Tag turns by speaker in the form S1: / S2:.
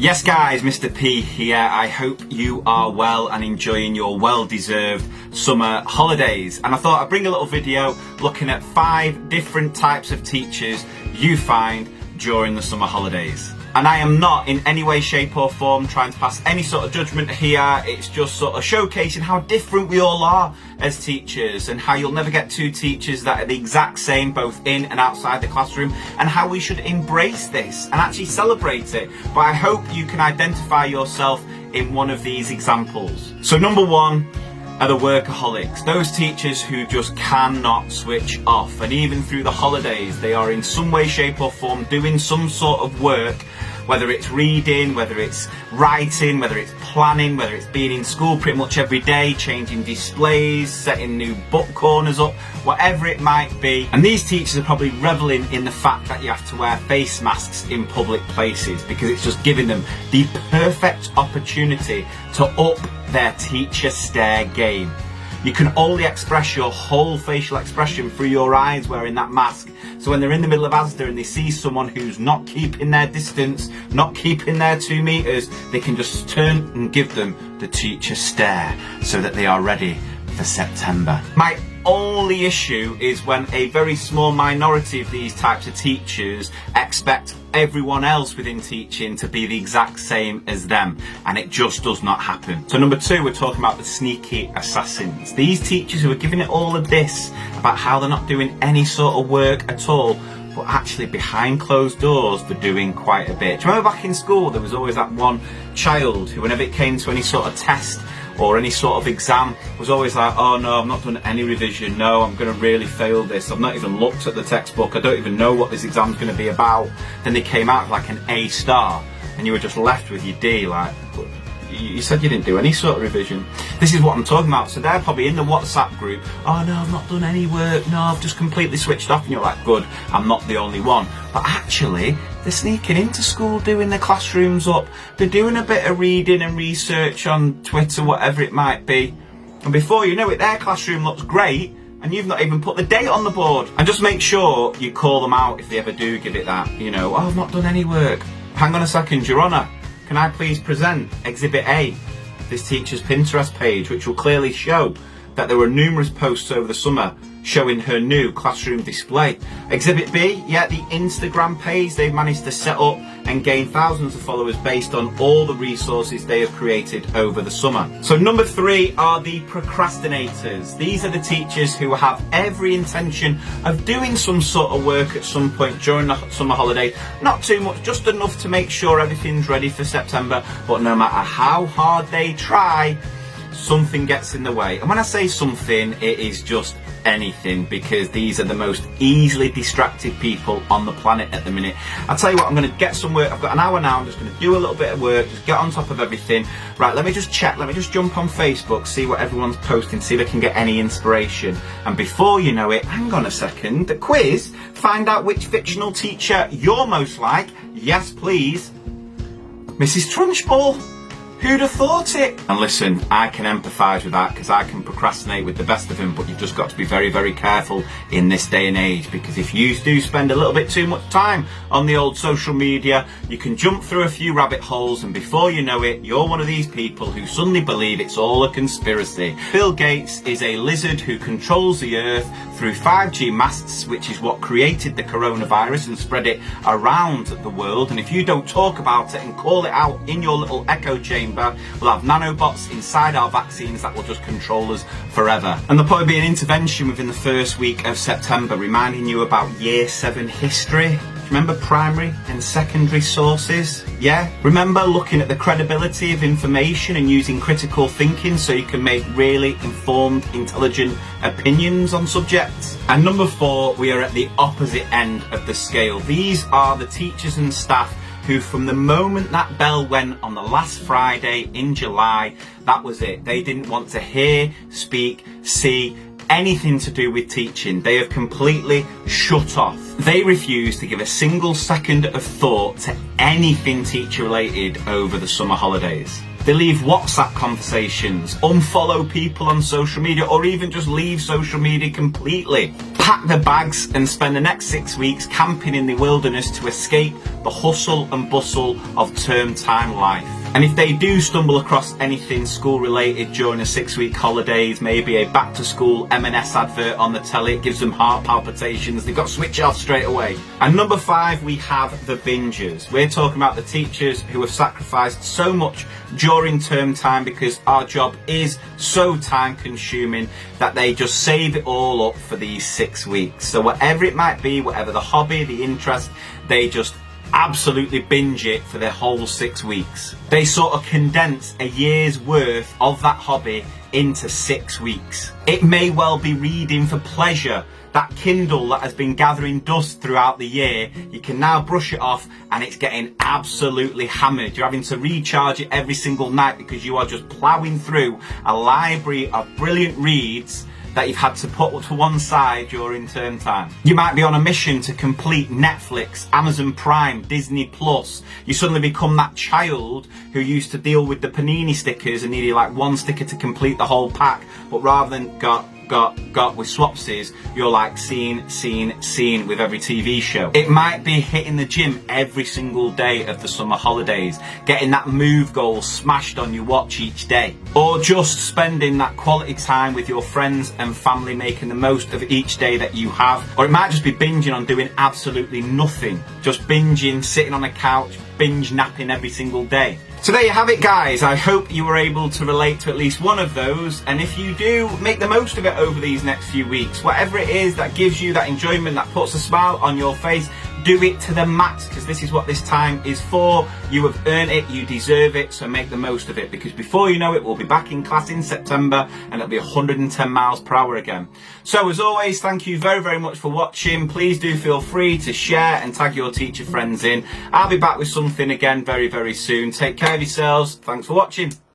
S1: Yes guys, Mr. P here. I hope you are well and enjoying your well-deserved summer holidays. And I thought I'd bring a little video looking at 5 different types of teachers you find during the summer holidays. And I am not in any way, shape or form trying to pass any sort of judgment here. It's just sort of showcasing how different we all are as teachers and how you'll never get 2 teachers that are the exact same both in and outside the classroom, and how we should embrace this and actually celebrate it. But I hope you can identify yourself in one of these examples. So number 1 are the workaholics, those teachers who just cannot switch off, and even through the holidays they are in some way, shape or form doing some sort of work, whether it's reading, whether it's writing, whether it's planning, whether it's being in school pretty much every day, changing displays, setting new book corners up, whatever it might be. And these teachers are probably reveling in the fact that you have to wear face masks in public places, because it's just giving them the perfect opportunity to up their teacher stare game. You can only express your whole facial expression through your eyes wearing that mask. So when they're in the middle of Asda and they see someone who's not keeping their distance, not keeping their 2 meters, they can just turn and give them the teacher stare so that they are ready for September. My only issue is when a very small minority of these types of teachers expect everyone else within teaching to be the exact same as them, and it just does not happen. So number 2, we're talking about the sneaky assassins. These teachers who are giving it all of this about how they're not doing any sort of work at all, but actually behind closed doors they're doing quite a bit. Do you remember back in school there was always that one child who, whenever it came to any sort of test or any sort of exam, was always like, oh no, I've not done any revision, no, I'm going to really fail this, I've not even looked at the textbook, I don't even know what this exam's going to be about. Then they came out with like an A star and you were just left with your D, like, you said you didn't do any sort of revision. This is what I'm talking about. So they're probably in the WhatsApp group, oh no, I've not done any work, no, I've just completely switched off, and you're like, good, I'm not the only one. But actually they're sneaking into school, doing their classrooms up, they're doing a bit of reading and research on Twitter, whatever it might be, and before you know it their classroom looks great and you've not even put the date on the board. And just make sure you call them out if they ever do give it that, you know, oh, I've not done any work. Hang on a second, Your Honour, can I please present Exhibit A, this teacher's Pinterest page, which will clearly show that there were numerous posts over the summer showing her new classroom display. Exhibit B, yeah, the Instagram page they've managed to set up and gain thousands of followers based on all the resources they have created over the summer. So number 3 are the procrastinators. These are the teachers who have every intention of doing some sort of work at some point during the summer holiday. Not too much, just enough to make sure everything's ready for September, but no matter how hard they try, something gets in the way. And when I say something, it is just anything, because these are the most easily distracted people on the planet at the minute. I'll tell you what, I'm going to get some work. I've got an hour now, I'm just going to do a little bit of work, just get on top of everything. Right, let me just check, let me just jump on Facebook, see what everyone's posting, see if I can get any inspiration. And before you know it, hang on a second, the quiz, find out which fictional teacher you're most like. Yes please, Mrs. Trunchbull. Who'd have thought it? And listen, I can empathise with that, because I can procrastinate with the best of them, but you've just got to be very, very careful in this day and age, because if you do spend a little bit too much time on the old social media, you can jump through a few rabbit holes, and before you know it, you're one of these people who suddenly believe it's all a conspiracy. Bill Gates is a lizard who controls the earth through 5G masts, which is what created the coronavirus and spread it around the world. And if you don't talk about it and call it out in your little echo chamber, we'll have nanobots inside our vaccines that will just control us forever. And there'll probably be an intervention within the first week of September reminding you about Year 7 history. Remember primary and secondary sources? Yeah? Remember looking at the credibility of information and using critical thinking so you can make really informed, intelligent opinions on subjects? And number 4, we are at the opposite end of the scale. These are the teachers and staff who, from the moment that bell went on the last Friday in July, that was it. They didn't want to hear, speak, see anything to do with teaching. They have completely shut off. They refuse to give a single second of thought to anything teacher related over the summer holidays. They leave WhatsApp conversations, unfollow people on social media, or even just leave social media completely. pack their bags and spend the next 6 weeks camping in the wilderness to escape the hustle and bustle of term time life. And if they do stumble across anything school related during the 6-week holidays, maybe a back to school M&S advert on the telly, it gives them heart palpitations, they've got to switch off straight away. And number 5, we have the bingers. We're talking about the teachers who have sacrificed so much during term time because our job is so time consuming that they just save it all up for these 6 weeks. So whatever it might be, whatever the hobby, the interest, they just absolutely binge it for their whole 6 weeks. They sort of condense a year's worth of that hobby into 6 weeks. It may well be reading for pleasure. That Kindle that has been gathering dust throughout the year, you can now brush it off and it's getting absolutely hammered. You're having to recharge it every single night because you are just ploughing through a library of brilliant reads that you've had to put to one side during term time. You might be on a mission to complete Netflix, Amazon Prime, Disney Plus. You suddenly become that child who used to deal with the panini stickers and needed like one sticker to complete the whole pack, but rather than got with swapsies, you're like scene with every TV show. It might be hitting the gym every single day of the summer holidays, getting that move goal smashed on your watch each day, or just spending that quality time with your friends and family, making the most of each day that you have. Or it might just be binging on doing absolutely nothing, just binging, sitting on a couch, binge napping every single day. So there you have it, guys. I hope you were able to relate to at least one of those, and if you do, make the most of it over these next few weeks. Whatever it is that gives you that enjoyment, that puts a smile on your face, do it to the max, because this is what this time is for. You have earned it, you deserve it, so make the most of it, because before you know it, we'll be back in class in September and it'll be 110 miles per hour again. So as always, thank you very, very much for watching. Please do feel free to share and tag your teacher friends in. I'll be back with something again very, very soon. Take care of yourselves. Thanks for watching.